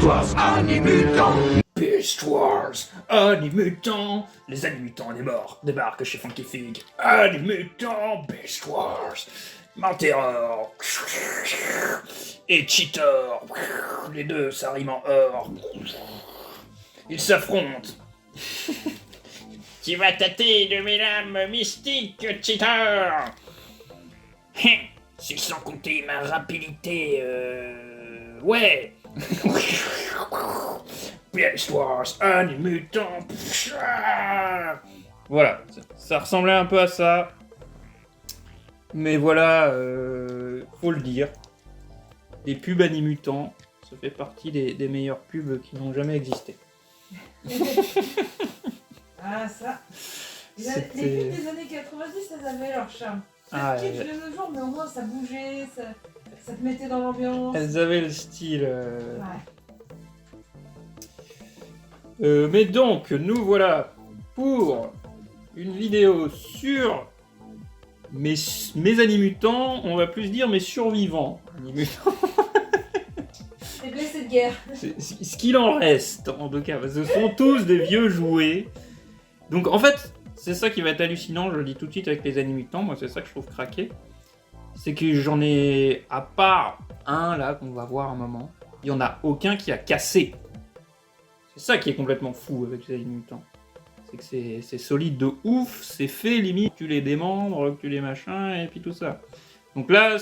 Wars, Animutants. Beast Wars, Animutants, les Animutants débarquent chez Funky Fig. Animutants, Beast Wars, Manterror et Cheetor. Les deux, ça rime en or. Ils s'affrontent. Tu vas tâter de mes lames mystiques, Cheetor. C'est sans compter ma rapidité, ouais. Beast Wars, Animutants. Voilà, ça ressemblait un peu à ça. Mais voilà, faut le dire. Les pubs Animutants, ça fait partie des meilleures pubs qui n'ont jamais existé. Ah, ça. Les pubs des années 90, elles avaient leur charme. Ah, C'était de nos jours, mais au moins ça bougeait, ça te mettait dans l'ambiance. elles avaient le style. Ouais. Mais donc, nous voilà pour une vidéo sur mes Animutants, on va plus dire mes survivants Animutants. Les blessés de guerre. Ce qu'il en reste, en tout cas, parce que ce sont tous des vieux jouets. Donc en fait, c'est ça qui va être hallucinant, je le dis tout de suite avec les Animutants, moi c'est ça que je trouve craqué. C'est que j'en ai, à part un là qu'on va voir un moment, il n'y en a aucun qui a cassé. C'est ça qui est complètement fou avec les Animutants. C'est que c'est solide de ouf, c'est fait limite, tu les démembres, tu les machins, et puis tout ça. Donc là,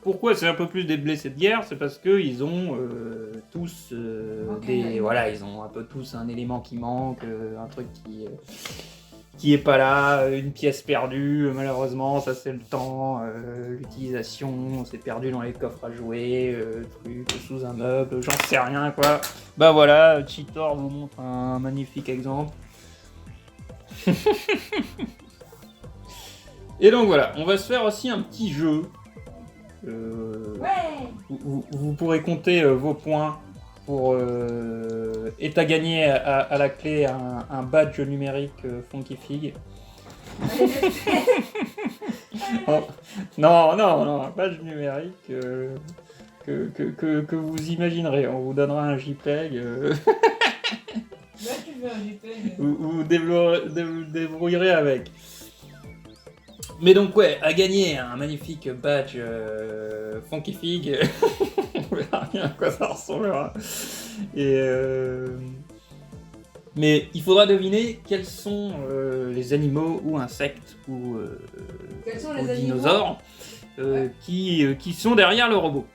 pourquoi c'est un peu plus des blessés de guerre, c'est parce qu'ils ont tous voilà, ils ont un peu tous un élément qui manque, un truc qui est pas là, une pièce perdue, malheureusement, ça c'est le temps, l'utilisation, c'est perdu dans les coffres à jouer, truc sous un meuble, j'en sais rien quoi. Bah voilà, Cheetor vous montre un magnifique exemple. Et donc voilà, on va se faire aussi un petit jeu. Ouais. Vous pourrez compter vos points pour et à gagner à la clé un badge numérique Funky Fig. Oh, non, un badge numérique que vous imaginerez. On vous donnera un JPEG. Là, tu veux un JPEG. Vous débrouillerez avec. Mais donc ouais, à gagner un magnifique badge Funky Fig. On verra bien à quoi ça ressemblera. Et mais il faudra deviner quels sont les animaux ou insectes ou Quels sont ou les animaux dinosaures qui sont derrière le robot.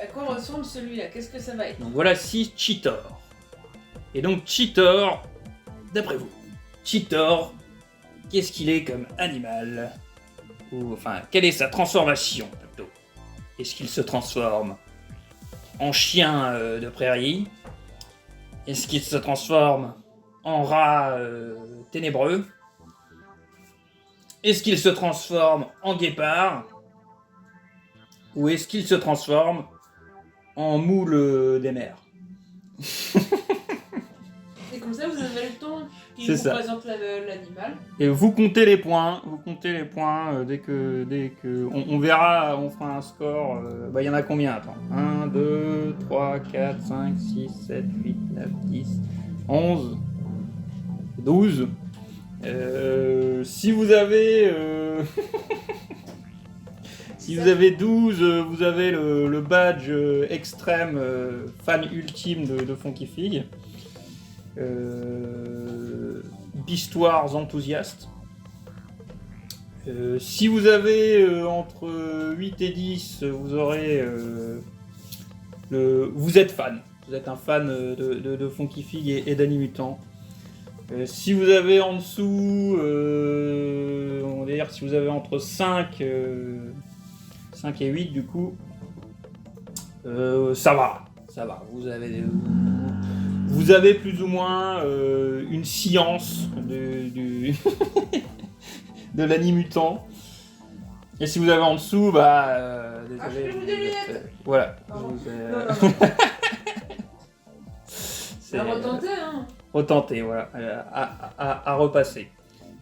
À quoi ressemble celui-là? Qu'est-ce que ça va être? Donc voilà 6 Cheetor. Et donc Cheetor, d'après vous, Cheetor, qu'est-ce qu'il est comme animal? Ou enfin, quelle est sa transformation plutôt? Est-ce qu'il se transforme en chien de prairie? Est-ce qu'il se transforme en rat ténébreux? Est-ce qu'il se transforme en guépard? Ou est-ce qu'il se transforme en moule des mers? Et comme ça, vous avez le ton qui C'est vous ça. présente l'animal. Et vous comptez les points, dès que on verra, on fera un score. Il y en a combien? Attends. 1, 2, 3, 4, 5, 6, 7, 8, 9, 10, 11, 12. Si vous avez si vous avez 12, vous avez le badge extrême fan ultime de Funky Fig. Beast Wars enthousiaste. Si vous avez entre 8 et 10, vous aurez vous êtes fan. Vous êtes un fan de Funky Fig et d'Animutant. Si vous avez en dessous, on va dire si vous avez entre 5 et 8 du coup, ça va. Vous avez plus ou moins une science de l'animutant. Et si vous avez en dessous, désolé. Achetez-vous des lunettes. Voilà. Pardon. Vous, Non. c'est À retenter, hein. retenter, voilà, à repasser.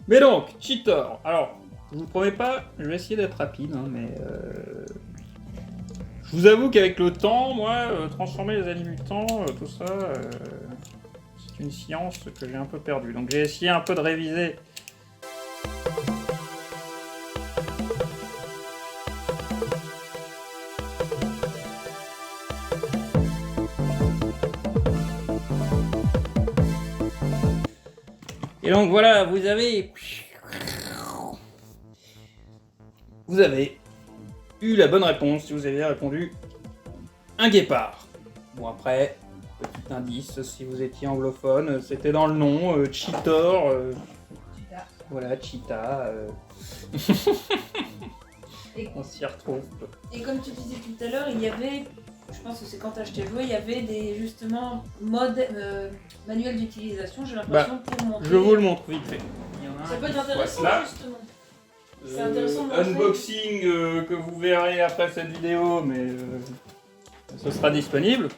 Mais donc, Cheetor. Alors, je vous promets pas, je vais essayer d'être rapide, hein, mais Je vous avoue qu'avec le temps, moi, transformer les animutants, tout ça, c'est une science que j'ai un peu perdue. Donc j'ai essayé un peu de réviser. Et donc voilà, vous avez eu la bonne réponse si vous avez répondu un guépard. Bon après, petit indice, si vous étiez anglophone, c'était dans le nom, Cheetor, Cheetah. voilà, Cheetah. Et, On s'y retrouve. et comme tu disais tout à l'heure, il y avait, je pense que c'est quand tu as acheté le jouet, il y avait des justement modes manuels d'utilisation, j'ai l'impression, pour montrer. Je vous le montre vite fait. Il y en a Ça un peut qui être intéressant soit là. justement. C'est intéressant de montrer. Unboxing que vous verrez après cette vidéo, mais ce sera disponible.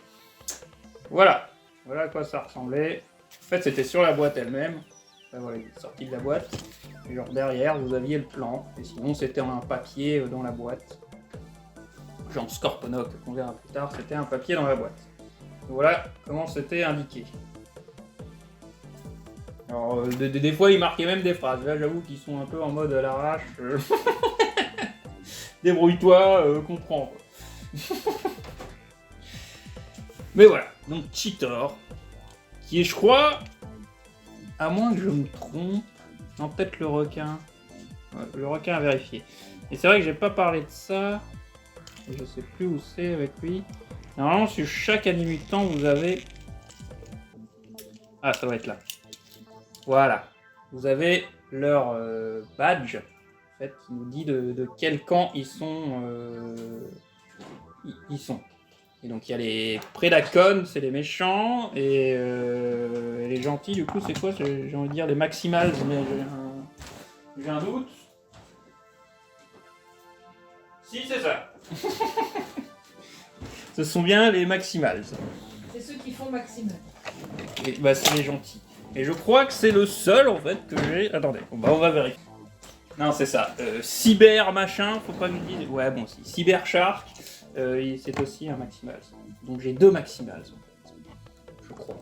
Voilà. Voilà à quoi ça ressemblait. En fait, c'était sur la boîte elle-même. Enfin, voilà, il est sorti de la boîte. Et genre derrière, vous aviez le plan. Et sinon, c'était un papier dans la boîte. Genre Scorponok, qu'on verra plus tard, c'était un papier dans la boîte. Voilà comment c'était indiqué. Alors, des fois, il marquait même des phrases. Là, j'avoue qu'ils sont un peu en mode à l'arrache. Débrouille-toi, comprends. Mais voilà, donc Cheetor, qui est, je crois, à moins que je me trompe, non, peut-être le requin. Ouais, le requin à vérifier. Et c'est vrai que j'ai pas parlé de ça. Et je sais plus où c'est avec lui. Normalement, sur chaque animutant, vous avez... Ah, ça doit être là. Voilà. Vous avez leur badge, en fait, qui nous dit de quel camp ils sont. Ils sont. Et donc il y a les Predacons, c'est les méchants, et les gentils, du coup, c'est quoi? J'ai envie de dire les Maximals, mais j'ai un doute. Si, c'est ça. Ce sont bien les Maximals. C'est ceux qui font maximum. Et bah, c'est les gentils. Et je crois que c'est le seul en fait que j'ai. Attendez, bah, on va vérifier. Non, c'est ça. Cyber machin, faut pas que je dise. Ouais, bon, si. Cyber Shark, c'est aussi un Maximals. Donc j'ai 2 Maximals en fait. Je crois.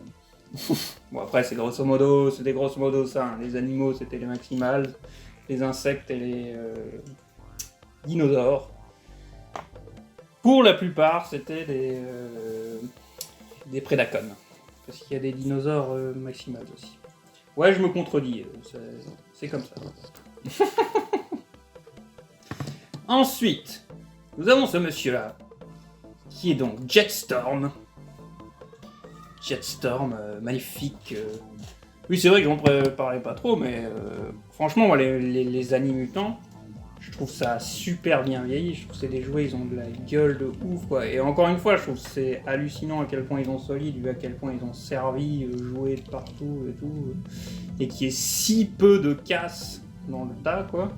Bon, après, c'est grosso modo, c'était grosso modo ça. Hein. Les animaux, c'était les Maximals. Les insectes et les dinosaures. Pour la plupart, c'était des Predacons. Parce qu'il y a des dinosaures maximales aussi. Ouais, je me contredis, c'est comme ça. Ensuite, nous avons ce monsieur-là, qui est donc Jetstorm. Jetstorm, magnifique. Oui, c'est vrai que j'en parlais pas trop, mais franchement, moi, les animutants, je trouve ça super bien vieilli. Je trouve que c'est des jouets, ils ont de la gueule de ouf, quoi. Et encore une fois, je trouve que c'est hallucinant à quel point ils ont solide, vu à quel point ils ont servi, joué de partout et tout. Et qu'il y ait si peu de casse dans le tas, quoi.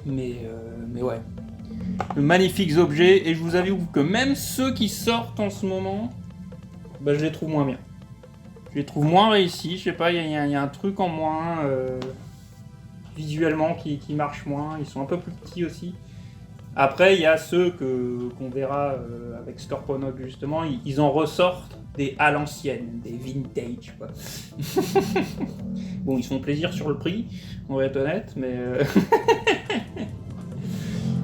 Mais ouais. De magnifiques objets, et je vous avoue que même ceux qui sortent en ce moment, bah, je les trouve moins bien. Je les trouve moins réussis, je sais pas, il y a un truc en moins... visuellement qui marchent moins, ils sont un peu plus petits aussi. Après, il y a ceux qu'on verra avec Scorponok justement, ils en ressortent des à l'ancienne, des vintage quoi. Bon, ils font plaisir sur le prix, on va être honnête, mais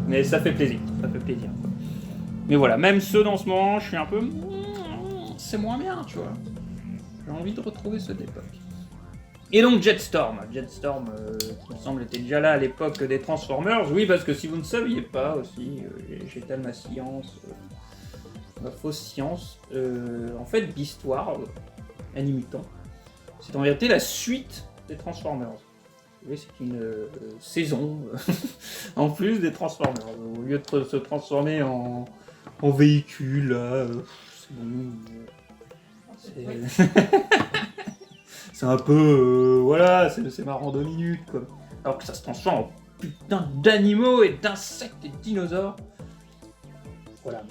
mais ça fait plaisir, quoi. Mais voilà, même ceux dans ce moment, je suis un peu, c'est moins bien, tu vois. J'ai envie de retrouver ceux d'époque. Et donc Jetstorm, qui me semble était déjà là à l'époque des Transformers. Oui, parce que si vous ne saviez pas aussi, j'étale ma science, ma fausse science. En fait, Beastwars, Animutant, c'est en vérité la suite des Transformers. Oui, c'est une saison en plus des Transformers. Au lieu de se transformer en véhicule, là, c'est bon. C'est un peu, voilà, c'est marrant 2 minutes, quoi. Alors que ça se transforme en putain d'animaux et d'insectes et de dinosaures. Voilà.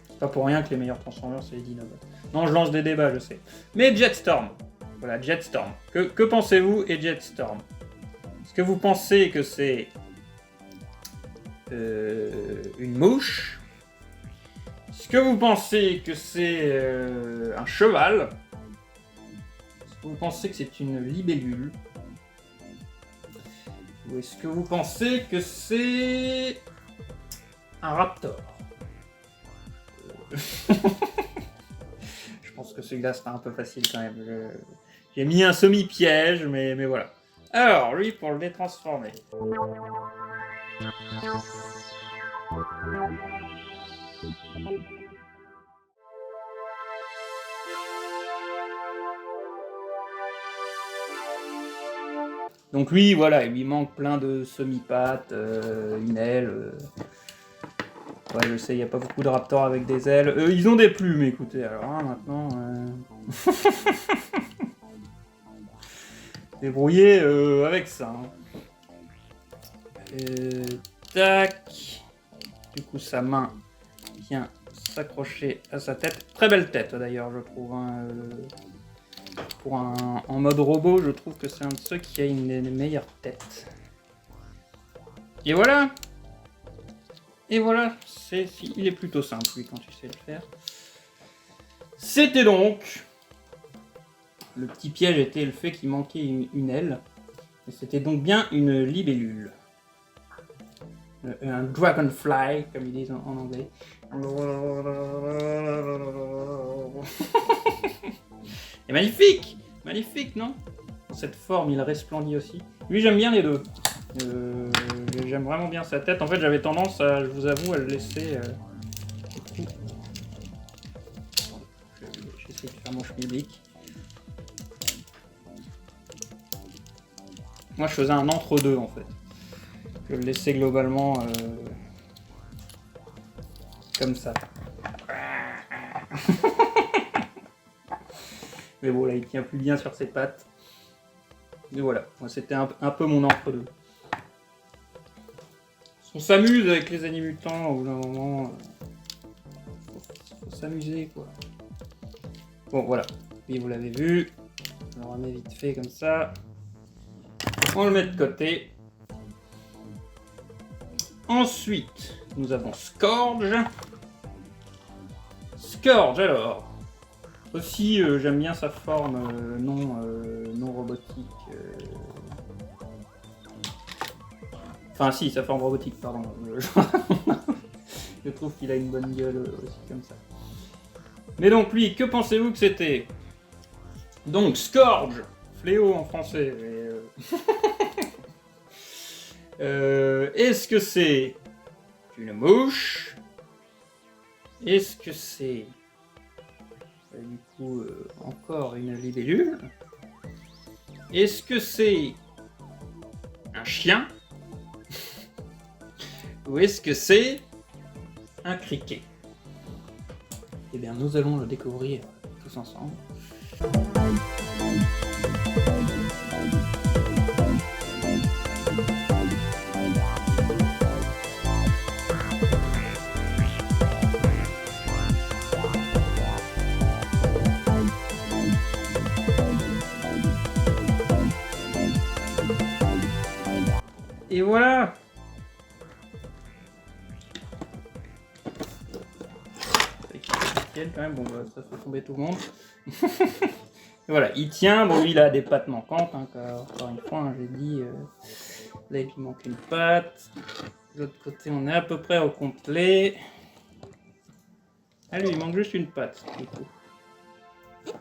C'est pas pour rien que les meilleurs Transformers, c'est les dinosaures. Non, je lance des débats, je sais. Mais Jetstorm. Voilà, Jetstorm. Que pensez-vous et Jetstorm? Est-ce que vous pensez que c'est une mouche? Est-ce que vous pensez que c'est un cheval? Est-ce que vous pensez que c'est une libellule? Ou est-ce que vous pensez que c'est un raptor? Je pense que celui-là sera un peu facile quand même. J'ai mis un semi-piège, mais voilà. Alors, lui, pour le détransformer. Donc lui, voilà, il lui manque plein de semi-pattes, une aile. Ouais, je sais, il n'y a pas beaucoup de raptors avec des ailes. Ils ont des plumes, écoutez, alors hein, maintenant... Débrouillez avec ça. Hein. Tac. Du coup, sa main vient s'accrocher à sa tête. Très belle tête, d'ailleurs, je trouve. Hein, en mode robot, je trouve que c'est un de ceux qui a une des meilleures têtes. Et voilà. Et voilà, il est plutôt simple, lui, quand tu sais le faire. C'était donc... Le petit piège était le fait qu'il manquait une aile. Et c'était donc bien une libellule. Un dragonfly, comme ils disent en anglais. Et magnifique! Magnifique, non? Dans cette forme, il resplendit aussi. Lui, j'aime bien les deux. J'aime vraiment bien sa tête. En fait, j'avais tendance, à, je vous avoue, à le laisser... J'essaie de faire mon schmilblick. Moi, je faisais un entre-deux, en fait. Je le laissais globalement comme ça. Mais bon, là, il tient plus bien sur ses pattes. Et voilà, moi, c'était un peu mon entre-deux. On s'amuse avec les animutants, au bout d'un moment. Faut s'amuser, quoi. Bon, voilà. Puis, vous l'avez vu. On le remet vite fait, comme ça. On le met de côté. Ensuite, nous avons Scourge. Scourge, alors. Aussi, j'aime bien sa forme non robotique. Enfin, si, sa forme robotique, pardon. Je trouve qu'il a une bonne gueule aussi, comme ça. Mais donc, lui, que pensez-vous que c'était? Donc, Scourge, fléau en français. Est-ce que c'est une mouche? Est-ce que c'est du coup encore une libellule? Est-ce que c'est un chien? Ou est-ce que c'est un criquet? Eh bien, nous allons le découvrir tous ensemble. Et voilà. Quand même, bon, bah, ça fait tomber tout le monde. Et voilà, il tient, bon, lui, il a des pattes manquantes, hein, encore une fois, hein, j'ai dit, là, il lui manque une patte. De l'autre côté, on est à peu près au complet. Ah, lui, il manque juste une patte, du coup.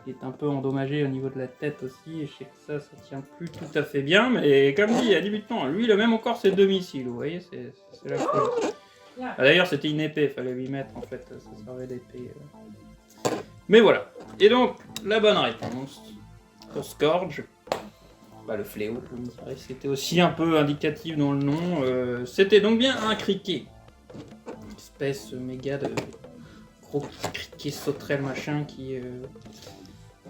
Il est un peu endommagé au niveau de la tête aussi, et je sais que ça tient plus tout à fait bien, mais comme dit, il y a 18 ans, lui, il a même encore ses deux missiles, vous voyez, c'est la folie. Ah, d'ailleurs, c'était une épée, il fallait lui mettre, en fait, ça servait d'épée. Mais voilà. Et donc, la bonne réponse pour Scourge, bah, le fléau, je me dirais, c'était aussi un peu indicatif dans le nom. C'était donc bien un criquet. Espèce méga de gros criquet sauterelle machin qui...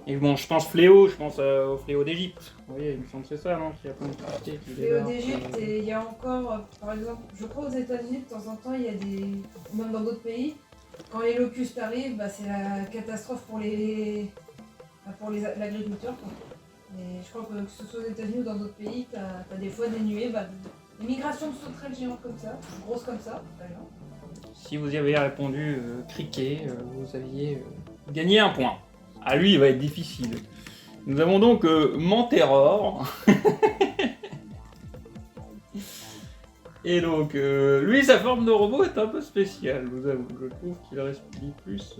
Et bon, je pense fléau, je pense au fléau d'Égypte. Vous voyez, il me semble que c'est ça, non? Qu'il y a plein de criquets qui fléau d'Égypte, et il y a encore, par exemple, je crois aux États-Unis, de temps en temps, il y a des... Même dans d'autres pays, quand les locustes arrivent, bah, c'est la catastrophe pour l'agriculture. Et je crois que ce soit aux États-Unis ou dans d'autres pays, t'as des fois des nuées, bah, Une migration de sauterelles géantes comme ça, grosses comme ça, d'ailleurs. Si vous y avez répondu criquet, vous aviez gagné un point. Ah lui, il va être difficile. Nous avons donc Manterror. Et donc, lui, sa forme de robot est un peu spéciale, je vous avoue. Je trouve qu'il respire plus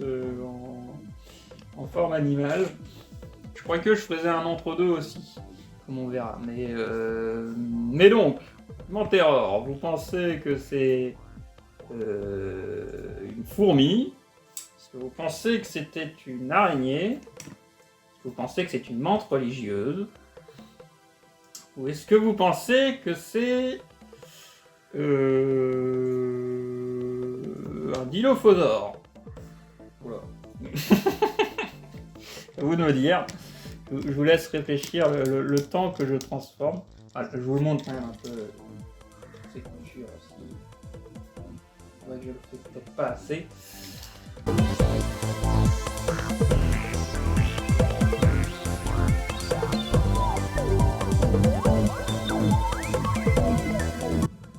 en forme animale. Je crois que je faisais un entre-deux aussi, comme on verra. Mais donc, Manterror, vous pensez que c'est une fourmi? Est-ce que vous pensez que c'était une araignée? Est-ce que vous pensez que c'est une menthe religieuse? Ou est-ce que vous pensez que c'est un dilophosaure? Oula. À vous de me dire. Je vous laisse réfléchir le temps que je transforme. Ah, je vous le montre quand même un peu ces coutures aussi. Ouais, je le fais peut-être pas assez.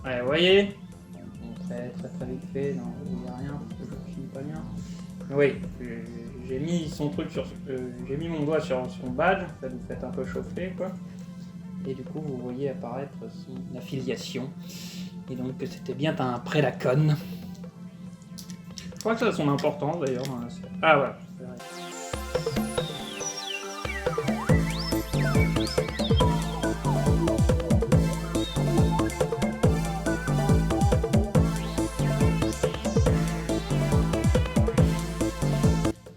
Ouais, vous voyez? Bon, très vite fait, non, il n'y a rien, parce que je finis pas bien. Oui, j'ai mis son truc sur, j'ai mis mon doigt sur son badge, ça vous fait un peu chauffer quoi. Et du coup vous voyez apparaître son affiliation. Et donc que c'était bien un Predacon. Je crois que ça a son importance d'ailleurs dans la série. Ah voilà.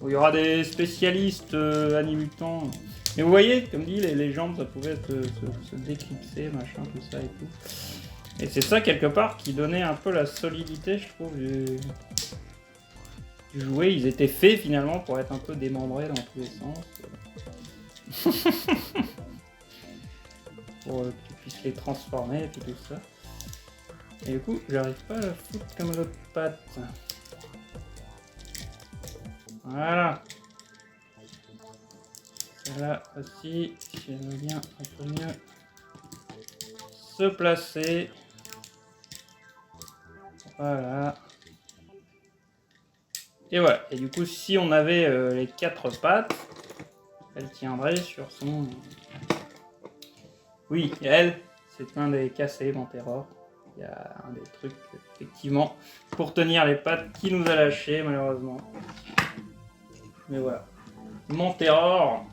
Il y aura des spécialistes animutants. Mais vous voyez, comme dit, les jambes, ça pouvait se déclipser, machin, tout ça et tout. Et c'est ça, quelque part, qui donnait un peu la solidité, je trouve, du jouet. Ils étaient faits, finalement, pour être un peu démembrés dans tous les sens. Pour que tu puisses les transformer et puis tout ça. Et du coup, j'arrive pas à la foutre comme l'autre patte. Voilà. Celle-là aussi, si elle veut bien un peu mieux se placer. Voilà. Et voilà. Et du coup, si on avait les 4 pattes, elle tiendrait sur son... Oui, elle, c'est un des cassés Manterror. Il y a un des trucs, effectivement, pour tenir les pattes qui nous a lâché, malheureusement. Mais voilà. Manterror,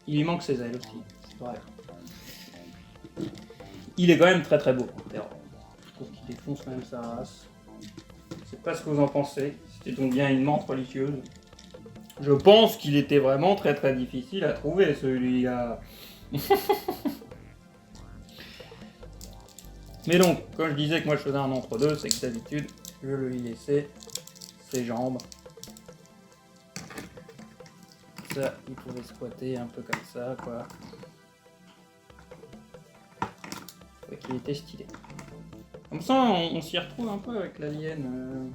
il lui manque ses ailes aussi, c'est vrai. Il est quand même très beau, Manterror. Je trouve qu'il défonce quand même sa race. Je sais pas ce que vous en pensez. C'était donc bien une menthe religieuse. Je pense qu'il était vraiment très difficile à trouver, celui-là. Mais donc, quand je disais que moi je faisais un entre-deux, c'est que d'habitude, je lui laissais ses jambes. Ça, il pouvait squatter un peu comme ça, quoi. Ouais, qu'il était stylé. Comme ça, on s'y retrouve un peu avec l'alien...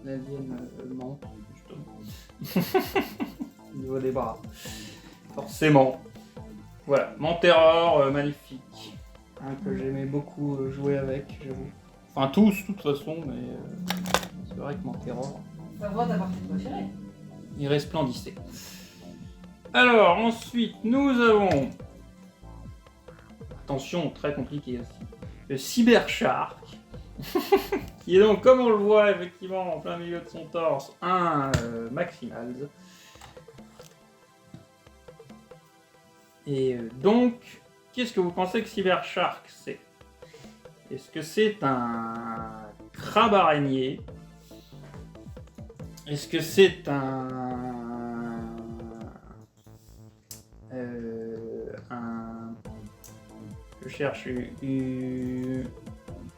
menthe, justement. Au niveau des bras. Forcément. Voilà, Manterror, magnifique. Que j'aimais beaucoup jouer avec, j'avoue. Enfin tous, de toute façon, mais c'est vrai que Manterror... Ça va ta partie préférée. Il resplendissait. Alors, ensuite, nous avons... Attention, très compliqué aussi. Le Cybershark. Qui est donc, comme on le voit effectivement en plein milieu de son torse, un Maximals. Et donc, qu'est-ce que vous pensez que Cybershark c'est? Est-ce que c'est un crabe araignée? Est-ce que c'est Je cherche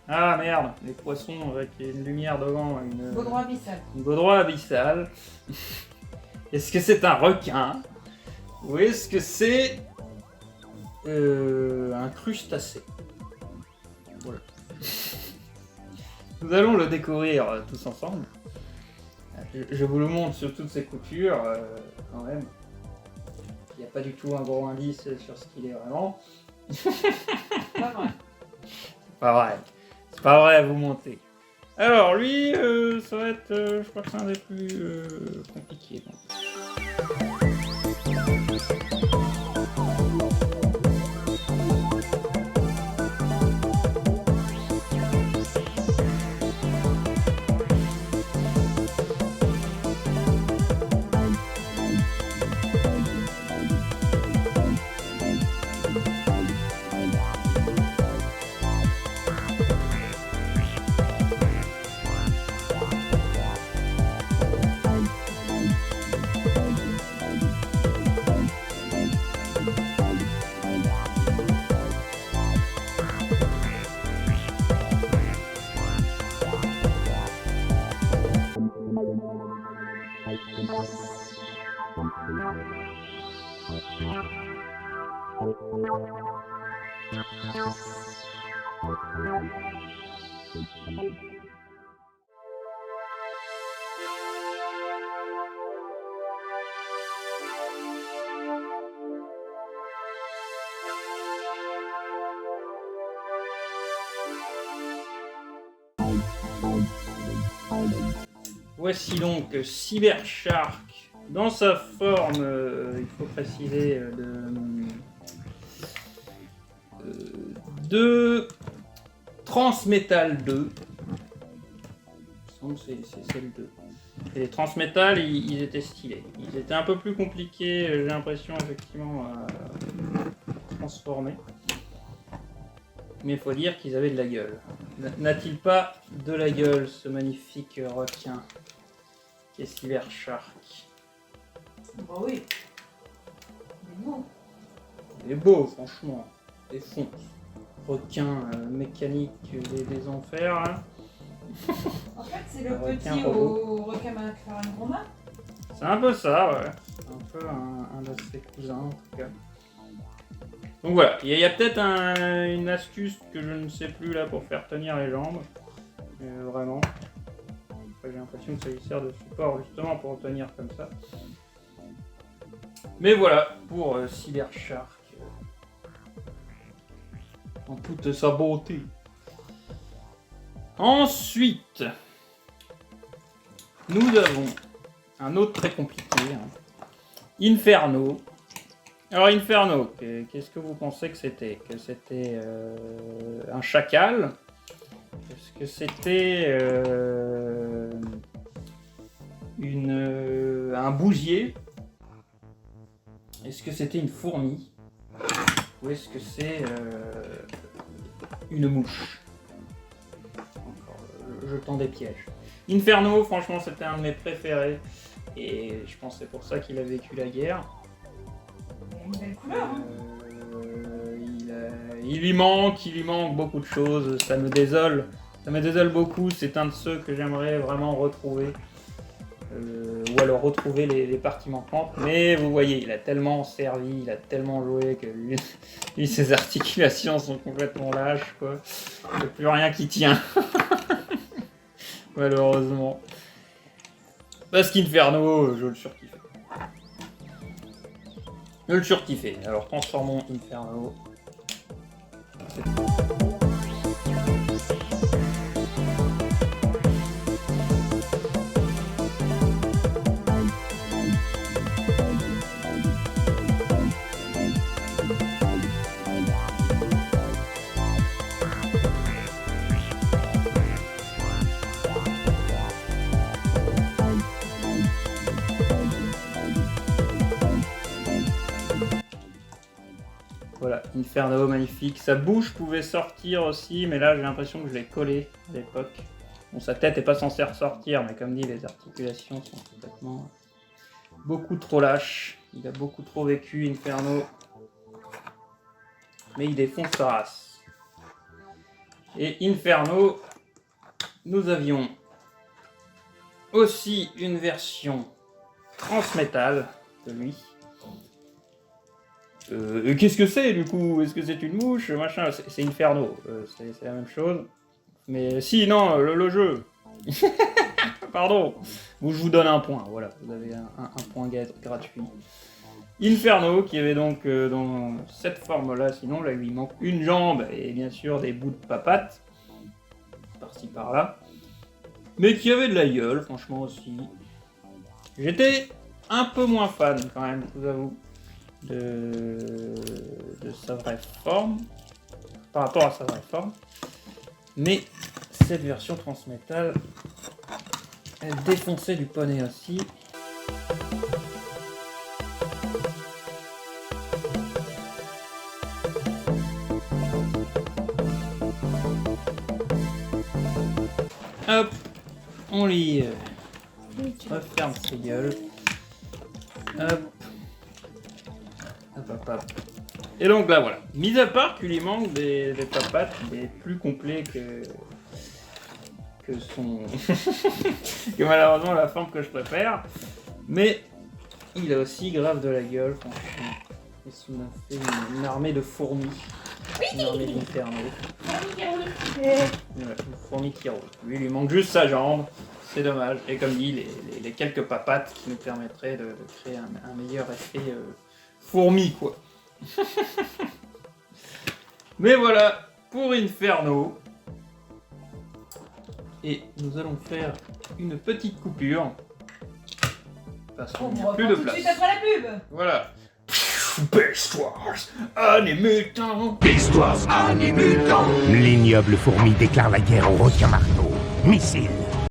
Ah merde, les poissons avec une lumière devant, une Baudroie abyssal. Une baudroie abyssale. Est-ce que c'est un requin? Ou est-ce que c'est un crustacé? Voilà. Nous allons le découvrir tous ensemble. Je vous le montre sur toutes ses coutures, quand même. Il n'y a pas du tout un gros indice sur ce qu'il est vraiment. Pas vrai. Pas vrai. C'est pas vrai, vous mentez. Alors, lui, ça va être... je crois que c'est un des plus compliqués. Donc. Voici donc Cybershark dans sa forme, il faut préciser, de Transmetal 2. Il me semble que c'est le 2. Et les Transmetal, ils étaient stylés. Ils étaient un peu plus compliqués, j'ai l'impression, effectivement, à transformer. Mais il faut dire qu'ils avaient de la gueule. N'a-t-il pas de la gueule, ce magnifique requin qui est Cybershark? Bah oui. Il est beau. Il est beau, franchement. Il fonce. Requin mécanique des enfers. Hein. En fait, c'est le requin petit robot. au requin McLaren Romain. C'est un peu ça, ouais. C'est un peu un de ses cousins, en tout cas. Donc voilà, il y a peut-être une astuce que je ne sais plus là pour faire tenir les jambes. Vraiment. Après, j'ai l'impression que ça lui sert de support justement pour tenir comme ça. Mais voilà, pour Cybershark. En toute sa beauté. Ensuite, nous avons un autre très compliqué. Hein. Inferno. Alors Inferno, qu'est-ce que vous pensez que c'était? Que c'était un chacal? Est-ce que c'était un bousier? Est-ce que c'était une fourmi? Ou est-ce que c'est une mouche? Encore, je tends des pièges. Inferno, franchement, c'était un de mes préférés. Et je pense que c'est pour ça qu'il a vécu la guerre. Il a une belle couleur. Hein. Il lui manque beaucoup de choses. Ça me désole beaucoup. C'est un de ceux que j'aimerais vraiment retrouver. Ou alors retrouver les parties manquantes. Mais vous voyez, il a tellement servi, il a tellement joué que lui ses articulations sont complètement lâches, quoi. Il n'y a plus rien qui tient. Malheureusement. Parce qu'Inferno, je le surkiffe. Je le surkiffé. Alors transformons Inferno. Voilà, Inferno, magnifique. Sa bouche pouvait sortir aussi, mais là j'ai l'impression que je l'ai collé à l'époque. Bon, sa tête n'est pas censée ressortir, mais comme dit, les articulations sont complètement beaucoup trop lâches. Il a beaucoup trop vécu, Inferno. Mais il défonce sa race. Et Inferno, nous avions aussi une version Transmetal de lui. Qu'est-ce que c'est du coup? Est-ce que c'est une mouche? Machin, c'est Inferno, c'est la même chose. Mais si, non, le jeu. Pardon. Je vous donne un point, voilà, vous avez un point gratuit. Inferno, qui avait donc dans cette forme-là, sinon là il lui manque une jambe et bien sûr des bouts de papates, par-ci par-là, mais qui avait de la gueule, franchement aussi. J'étais un peu moins fan quand même, je vous avoue, de sa vraie forme, par rapport à sa vraie forme, mais cette version Transmétal, elle défonçait du poney aussi. Hop, on lui referme ses gueules. Hop. Hop, hop, hop. Et donc là voilà. Mis à part qu'il lui manque des papates, il est plus complet que son. que malheureusement la forme que je préfère. Mais il a aussi grave de la gueule, franchement. Et ça m'a fait une armée de fourmis. Une armée d'inferno. Une fourmi qui roule. Lui, il lui manque juste sa jambe. C'est dommage. Et comme dit, les quelques papates qui nous permettraient de créer un meilleur effet fourmi, quoi. Mais voilà pour Inferno. Et nous allons faire une petite coupure. Parce qu'on n'a plus de place. Tout de suite après la pub. Voilà. Beast Wars, Animutant. Beast Wars, Animutant. L'ignoble fourmi déclare la guerre au requin marteau. Missile.